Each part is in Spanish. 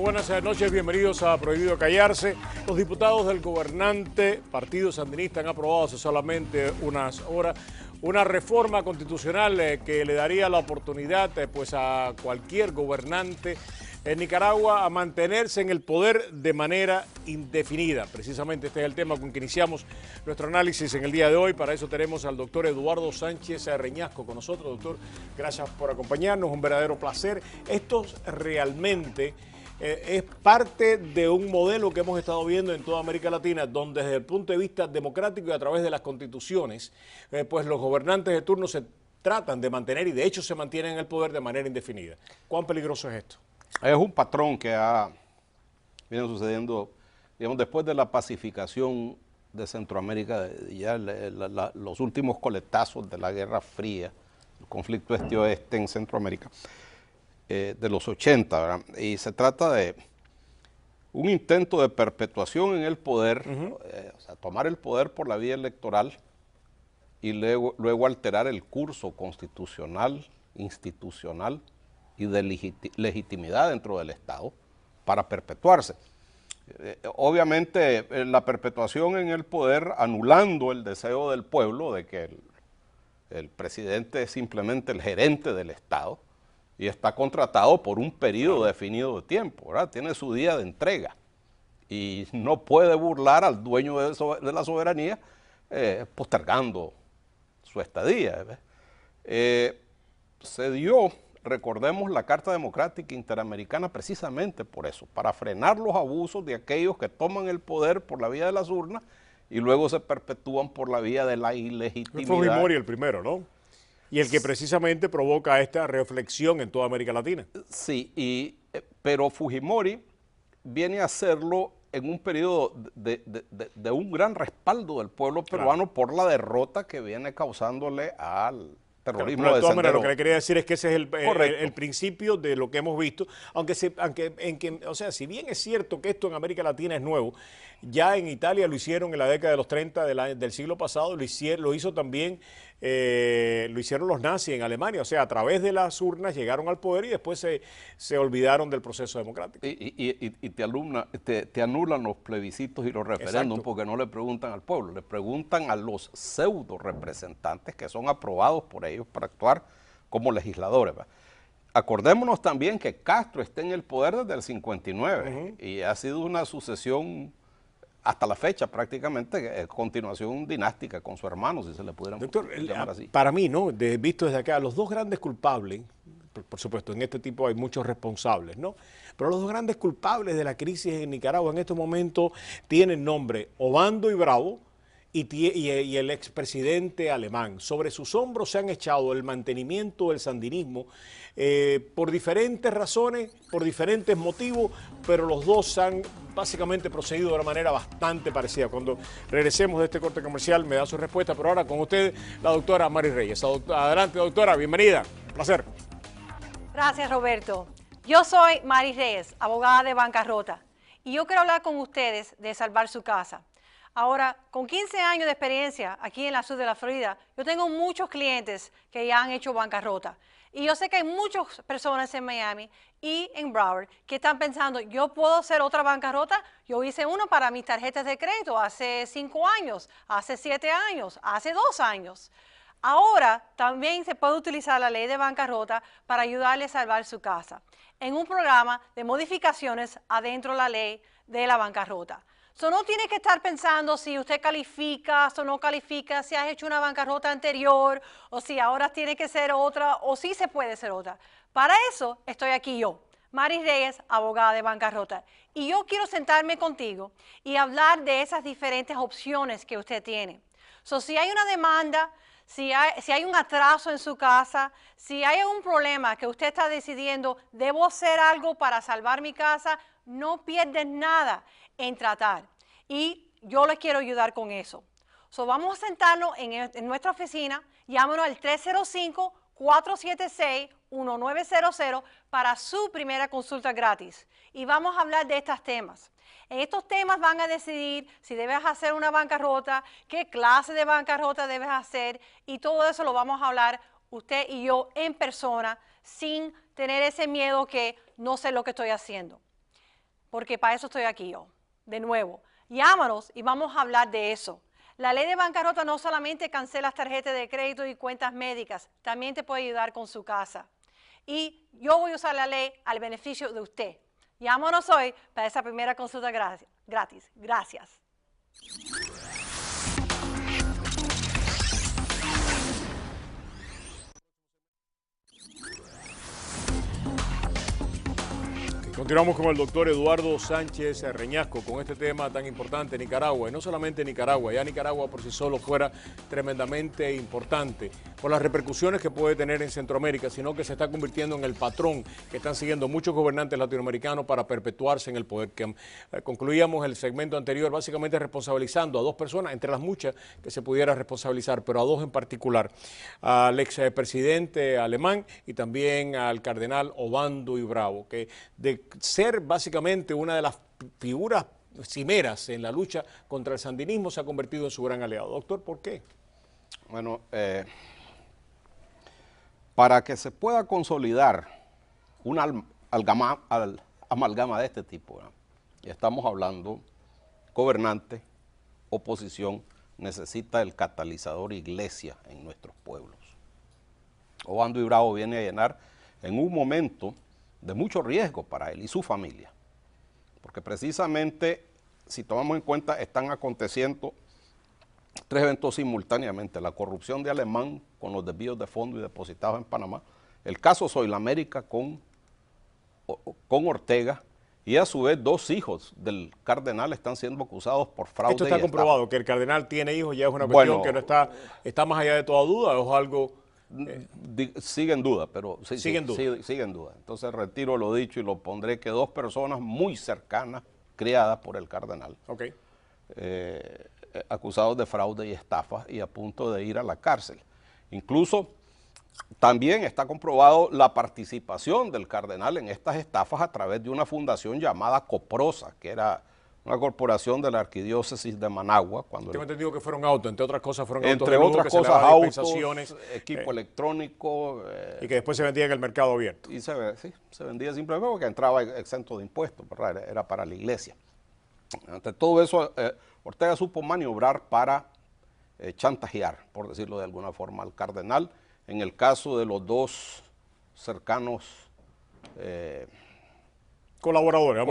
buenas noches, bienvenidos a Prohibido Callarse. Los diputados del gobernante Partido Sandinista han aprobado hace solamente unas horas una reforma constitucional que le daría la oportunidad pues a cualquier gobernante en Nicaragua a mantenerse en el poder de manera indefinida. Precisamente este es el tema con que iniciamos nuestro análisis en el día de hoy. Para eso tenemos al doctor Eduardo Sánchez Reñasco con nosotros. Doctor, gracias por acompañarnos, un verdadero placer. Esto realmente es parte de un modelo que hemos estado viendo en toda América Latina, donde desde el punto de vista democrático y a través de las constituciones, pues los gobernantes de turno se tratan de mantener y de hecho se mantienen en el poder de manera indefinida. ¿Cuán peligroso es esto? Es un patrón que viene sucediendo, digamos, después de la pacificación de Centroamérica, ya los últimos coletazos de la Guerra Fría, el conflicto este-oeste en Centroamérica, de los 80, ¿verdad? Y se trata de un intento de perpetuación en el poder, o sea, tomar el poder por la vía electoral y luego alterar el curso constitucional, institucional y de legitimidad dentro del Estado para perpetuarse. Obviamente la perpetuación en el poder anulando el deseo del pueblo de que el presidente es simplemente el gerente del Estado y está contratado por un periodo definido de tiempo, ¿verdad? Tiene su día de entrega y no puede burlar al dueño de la soberanía postergando su estadía. Se dio, recordemos, la Carta Democrática Interamericana precisamente por eso, para frenar los abusos de aquellos que toman el poder por la vía de las urnas y luego se perpetúan por la vía de la ilegitimidad. Fue Fujimori el primero, ¿no? Y el que precisamente provoca esta reflexión en toda América Latina. Sí, pero Fujimori viene a hacerlo en un periodo de un gran respaldo del pueblo peruano, claro, por la derrota que viene causándole al terrorismo. Pero de todas maneras, lo que le quería decir es que ese es el principio de lo que hemos visto, o sea, si bien es cierto que esto en América Latina es nuevo, ya en Italia lo hicieron en la década de los 30 del siglo pasado, lo hizo también, lo hicieron los nazis en Alemania, o sea, a través de las urnas llegaron al poder y después se olvidaron del proceso democrático. Y te anulan los plebiscitos y los referéndums. Exacto. Porque no le preguntan al pueblo, le preguntan a los pseudo representantes que son aprobados por ellos para actuar como legisladores. Acordémonos también que Castro está en el poder desde el 59 y ha sido una sucesión hasta la fecha prácticamente, continuación dinástica con su hermano, si se le pudiera llamar así. Para mí, ¿no? Visto desde acá, los dos grandes culpables, por supuesto, en este tipo hay muchos responsables, ¿no? Pero los dos grandes culpables de la crisis en Nicaragua en estos momentos tienen nombre: Obando y Bravo, y el expresidente alemán. Sobre sus hombros se han echado el mantenimiento del sandinismo por diferentes razones, por diferentes motivos, pero los dos han básicamente procedido de una manera bastante parecida. Cuando regresemos de este corte comercial me da su respuesta, pero ahora con usted la doctora Mari Reyes. Adelante, doctora, bienvenida, un placer. Gracias, Roberto. Yo soy Mari Reyes, abogada de bancarrota, y yo quiero hablar con ustedes de salvar su casa. Ahora, con 15 años de experiencia aquí en la sur de la Florida, yo tengo muchos clientes que ya han hecho bancarrota. Y yo sé que hay muchas personas en Miami y en Broward que están pensando, ¿yo puedo hacer otra bancarrota? Yo hice uno para mis tarjetas de crédito hace 5 años, hace 7 años, hace 2 años. Ahora también se puede utilizar la ley de bancarrota para ayudarle a salvar su casa en un programa de modificaciones adentro de la ley de la bancarrota. No tiene que estar pensando si usted califica o no califica, si has hecho una bancarrota anterior o si ahora tiene que ser otra o si se puede ser otra. Para eso estoy aquí yo, Mari Reyes, abogada de bancarrota. Y yo quiero sentarme contigo y hablar de esas diferentes opciones que usted tiene. Si hay una demanda, si hay un atraso en su casa, si hay un problema que usted está decidiendo, ¿debo hacer algo para salvar mi casa? No pierdes nada en tratar. Y yo les quiero ayudar con eso. Vamos a sentarnos en nuestra oficina, llámanos al 305-476-1900 para su primera consulta gratis. Y vamos a hablar de estos temas. En estos temas van a decidir si debes hacer una bancarrota, qué clase de bancarrota debes hacer, y todo eso lo vamos a hablar usted y yo en persona, sin tener ese miedo que no sé lo que estoy haciendo. porque para eso estoy aquí yo. De nuevo, llámanos y vamos a hablar de eso. La ley de bancarrota no solamente cancela tarjetas de crédito y cuentas médicas, también te puede ayudar con su casa. Y yo voy a usar la ley al beneficio de usted. Llámanos hoy para esa primera consulta gratis. Gracias. Continuamos con el doctor Eduardo Sánchez Reñasco con este tema tan importante, Nicaragua. Y no solamente Nicaragua, ya Nicaragua por sí solo fuera tremendamente importante por las repercusiones que puede tener en Centroamérica, sino que se está convirtiendo en el patrón que están siguiendo muchos gobernantes latinoamericanos para perpetuarse en el poder. Concluíamos el segmento anterior básicamente responsabilizando a dos personas, entre las muchas que se pudiera responsabilizar, pero a dos en particular, al expresidente alemán y también al cardenal Obando y Bravo, que de ser básicamente una de las figuras cimeras en la lucha contra el sandinismo se ha convertido en su gran aliado. Doctor, ¿por qué? Bueno, para que se pueda consolidar una amalgama de este tipo, ¿no? Y estamos hablando, gobernante, oposición, necesita el catalizador iglesia en nuestros pueblos. Obando y Bravo viene a llenar en un momento de mucho riesgo para él y su familia, porque precisamente, si tomamos en cuenta, están aconteciendo tres eventos simultáneamente: la corrupción de Alemán con los desvíos de fondos y depositados en Panamá, el caso Soilamérica con Ortega, y a su vez dos hijos del cardenal están siendo acusados por fraude. Esto está comprobado, que el cardenal tiene hijos, ya es una cuestión que no está más allá de toda duda, o es algo... Sigue en duda, pero sí, sigue en duda. Entonces retiro lo dicho y lo pondré, que dos personas muy cercanas, criadas por el cardenal, acusados de fraude y estafa y a punto de ir a la cárcel. Incluso también está comprobado la participación del cardenal en estas estafas a través de una fundación llamada Coprosa, que era una corporación de la arquidiócesis de Managua. Tengo entendido que fueron autos, entre otras cosas fueron autos. Entre otras cosas, autos, equipo electrónico. Y que después se vendía en el mercado abierto. Y se vendía simplemente porque entraba exento de impuestos, ¿verdad? Era para la iglesia. Ante todo eso, Ortega supo maniobrar para chantajear, por decirlo de alguna forma, al cardenal. En el caso de los dos cercanos colaboradores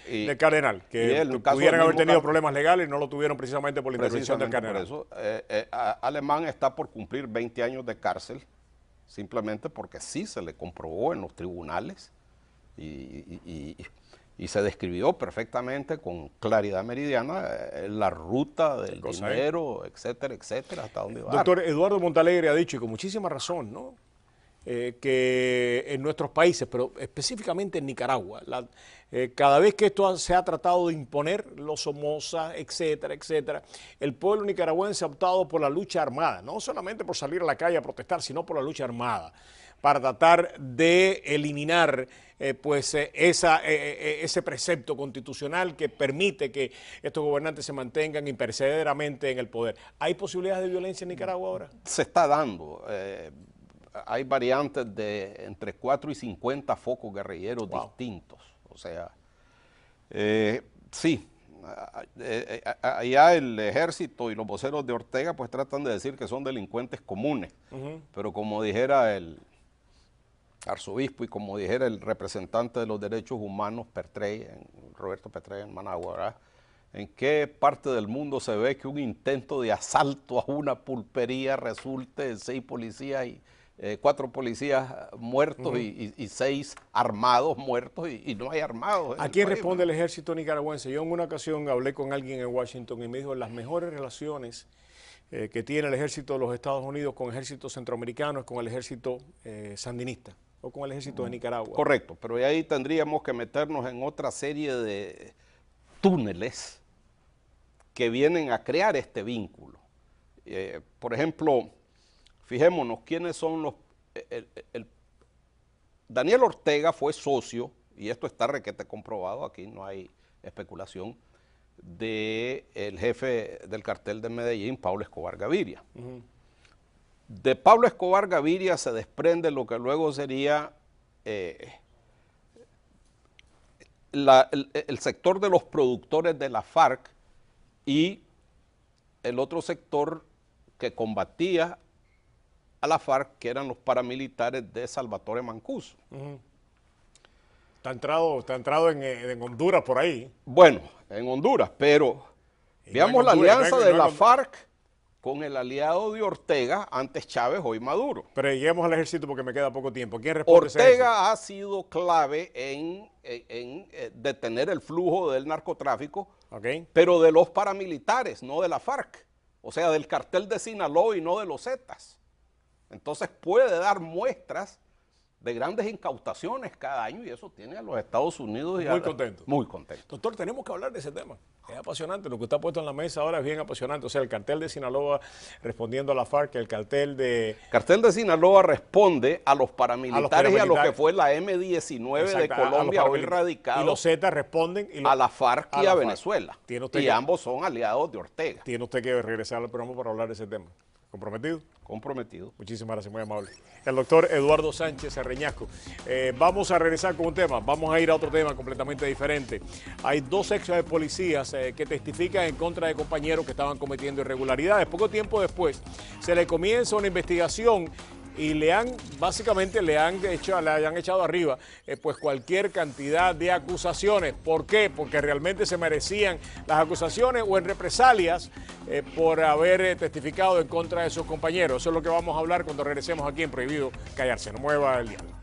del cardenal, que pudieran haber tenido problemas legales y no lo tuvieron precisamente por la intervención del cardenal. Por eso, Alemán está por cumplir 20 años de cárcel, simplemente porque sí se le comprobó en los tribunales y se describió perfectamente con claridad meridiana la ruta del dinero, etcétera, etcétera, hasta dónde va. Doctor Eduardo Montalegre ha dicho, y con muchísima razón, ¿no?, que en nuestros países, pero específicamente en Nicaragua, cada vez que esto se ha tratado de imponer, los Somoza, etcétera, etcétera, el pueblo nicaragüense ha optado por la lucha armada, no solamente por salir a la calle a protestar, sino por la lucha armada, para tratar de eliminar ese precepto constitucional que permite que estos gobernantes se mantengan impercederamente en el poder. ¿Hay posibilidades de violencia en Nicaragua ahora? Se está dando. Hay variantes de entre 4 y 50 focos guerrilleros distintos. O sea, sí, allá el ejército y los voceros de Ortega pues tratan de decir que son delincuentes comunes, pero como dijera el arzobispo y como dijera el representante de los derechos humanos, Roberto Petrey en Managua, ¿verdad?, ¿en qué parte del mundo se ve que un intento de asalto a una pulpería resulte en 6 policías y 4 policías muertos y 6 armados muertos y no hay armados? ¿A quién responde el ejército nicaragüense? Yo en una ocasión hablé con alguien en Washington y me dijo las mejores relaciones que tiene el ejército de los Estados Unidos con ejércitos centroamericanos, con el ejército sandinista o con el ejército de Nicaragua. Correcto, pero ahí tendríamos que meternos en otra serie de túneles que vienen a crear este vínculo. Por ejemplo, fijémonos quiénes son los... Daniel Ortega fue socio, y esto está requete comprobado, aquí no hay especulación, del jefe del cartel de Medellín, Pablo Escobar Gaviria. De Pablo Escobar Gaviria se desprende lo que luego sería el sector de los productores de la FARC y el otro sector que combatía a la FARC, que eran los paramilitares de Salvatore Mancuso. Está entrado en Honduras por ahí. Bueno, en Honduras, pero veamos la alianza de la FARC con el aliado de Ortega, antes Chávez, hoy Maduro. Pero lleguemos al ejército porque me queda poco tiempo. ¿Quién responde? Ortega ha sido clave en detener el flujo del narcotráfico, pero de los paramilitares, no de la FARC. O sea, del cartel de Sinaloa y no de los Zetas. Entonces puede dar muestras de grandes incautaciones cada año y eso tiene a los Estados Unidos muy contentos. Muy contentos. Doctor, tenemos que hablar de ese tema. Es apasionante. Lo que está puesto en la mesa ahora es bien apasionante. O sea, el cartel de Sinaloa respondiendo a la FARC, el cartel de... Cartel de Sinaloa responde a los paramilitares y a lo que fue la M-19 de Colombia hoy radicado. Y los Zetas responden a la FARC y a Venezuela. Y ambos son aliados de Ortega. Tiene usted que regresar al programa para hablar de ese tema. ¿Comprometido? Comprometido. Muchísimas gracias, muy amable. El doctor Eduardo Sánchez Reñasco. Vamos a regresar con un tema, vamos a ir a otro tema completamente diferente. Hay dos ex policías que testifican en contra de compañeros que estaban cometiendo irregularidades. Poco tiempo después se le comienza una investigación y básicamente le han echado arriba pues cualquier cantidad de acusaciones. ¿Por qué? Porque realmente se merecían las acusaciones o en represalias por haber testificado en contra de sus compañeros. Eso es lo que vamos a hablar cuando regresemos aquí en Prohibido Callarse. No mueva el diálogo.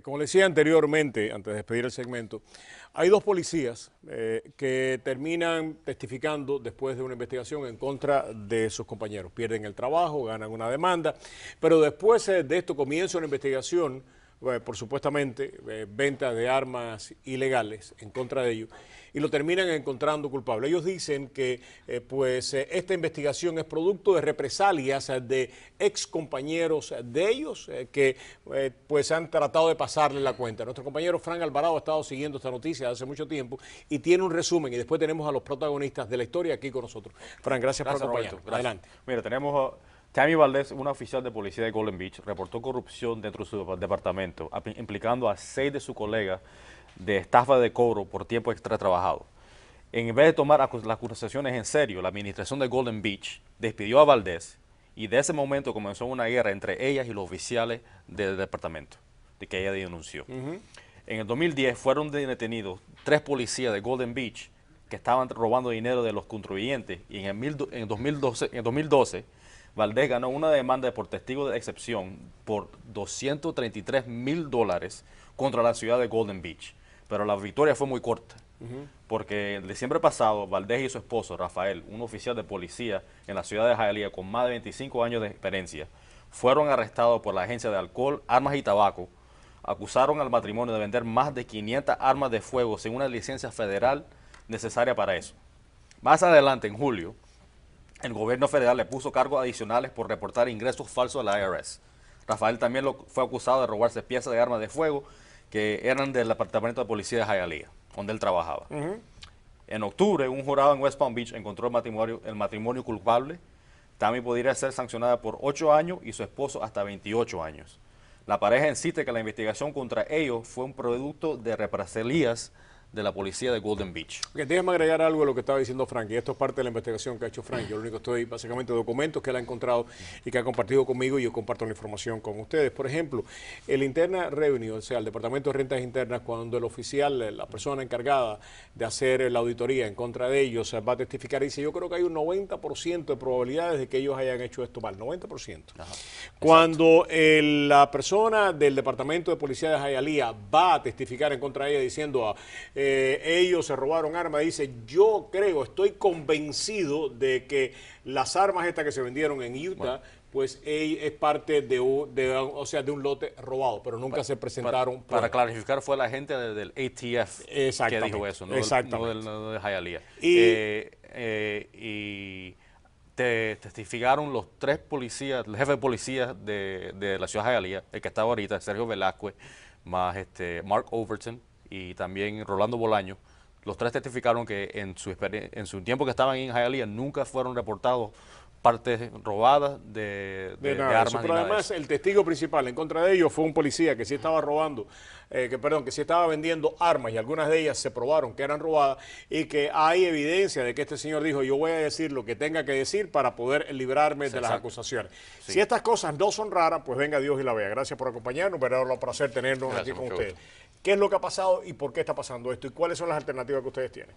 Como le decía anteriormente, antes de despedir el segmento, hay dos policías que terminan testificando después de una investigación en contra de sus compañeros. Pierden el trabajo, ganan una demanda, pero después de esto comienza una investigación por supuestamente venta de armas ilegales en contra de ellos y lo terminan encontrando culpable. Ellos dicen que esta investigación es producto de represalias de ex compañeros de ellos que pues han tratado de pasarle la cuenta. Nuestro compañero Frank Alvarado ha estado siguiendo esta noticia hace mucho tiempo y tiene un resumen y después tenemos a los protagonistas de la historia aquí con nosotros. Frank, gracias por acompañarnos. Adelante. Mira, tenemos Tammy Valdés, una oficial de policía de Golden Beach, reportó corrupción dentro de su departamento, implicando a 6 de sus colegas de estafa de cobro por tiempo extra trabajado. En vez de tomar las acusaciones en serio, la administración de Golden Beach despidió a Valdés y de ese momento comenzó una guerra entre ellas y los oficiales del departamento de que ella denunció. En el 2010 fueron detenidos 3 policías de Golden Beach que estaban robando dinero de los contribuyentes y en 2012 Valdés ganó una demanda por testigo de excepción por $233,000 contra la ciudad de Golden Beach. Pero la victoria fue muy corta, porque el diciembre pasado Valdés y su esposo, Rafael, un oficial de policía en la ciudad de Hialeah con más de 25 años de experiencia, fueron arrestados por la Agencia de Alcohol, Armas y Tabaco. Acusaron al matrimonio de vender más de 500 armas de fuego sin una licencia federal necesaria para eso. Más adelante, en julio, el gobierno federal le puso cargos adicionales por reportar ingresos falsos a la IRS. Rafael también fue acusado de robarse piezas de armas de fuego que eran del departamento de policía de Hialeah, donde él trabajaba. En octubre, un jurado en West Palm Beach encontró el matrimonio culpable. Tammy podría ser sancionada por 8 años y su esposo hasta 28 años. La pareja insiste que la investigación contra ellos fue un producto de represalias de la policía de Golden Beach. Déjame agregar algo a lo que estaba diciendo Frank, y esto es parte de la investigación que ha hecho Frank. Yo lo único estoy básicamente documentos que él ha encontrado y que ha compartido conmigo y yo comparto la información con ustedes. Por ejemplo, el Internal Revenue, o sea, el Departamento de Rentas Internas, cuando el oficial, la persona encargada de hacer la auditoría en contra de ellos, va a testificar y dice, yo creo que hay un 90% de probabilidades de que ellos hayan hecho esto mal, 90%. Ajá, cuando la persona del Departamento de Policía de Hialeah va a testificar en contra de ella diciendo ellos se robaron armas, dice, yo creo, estoy convencido de que las armas estas que se vendieron en Utah, pues es parte de un lote robado, pero nunca se presentaron. Para clarificar, fue la gente del ATF que dijo eso, no de Hialeah. Y testificaron los 3 policías, el jefe de policía de la ciudad de Hialeah, el que estaba ahorita, Sergio Velázquez, más Mark Overton, y también Rolando Bolaño, Los tres testificaron que en su tiempo que estaban en Hialeah nunca fueron reportados partes robadas de nada de armas. eso. Pero además el testigo principal en contra de ellos fue un policía que sí estaba robando, que sí estaba vendiendo armas y algunas de ellas se probaron que eran robadas y que hay evidencia de que este señor dijo yo voy a decir lo que tenga que decir para poder librarme de las acusaciones. Sí. Si estas cosas no son raras, pues venga Dios y la vea. Gracias por acompañarnos, verdadero placer tenernos aquí con ustedes. ¿Qué es lo que ha pasado y por qué está pasando esto y cuáles son las alternativas que ustedes tienen?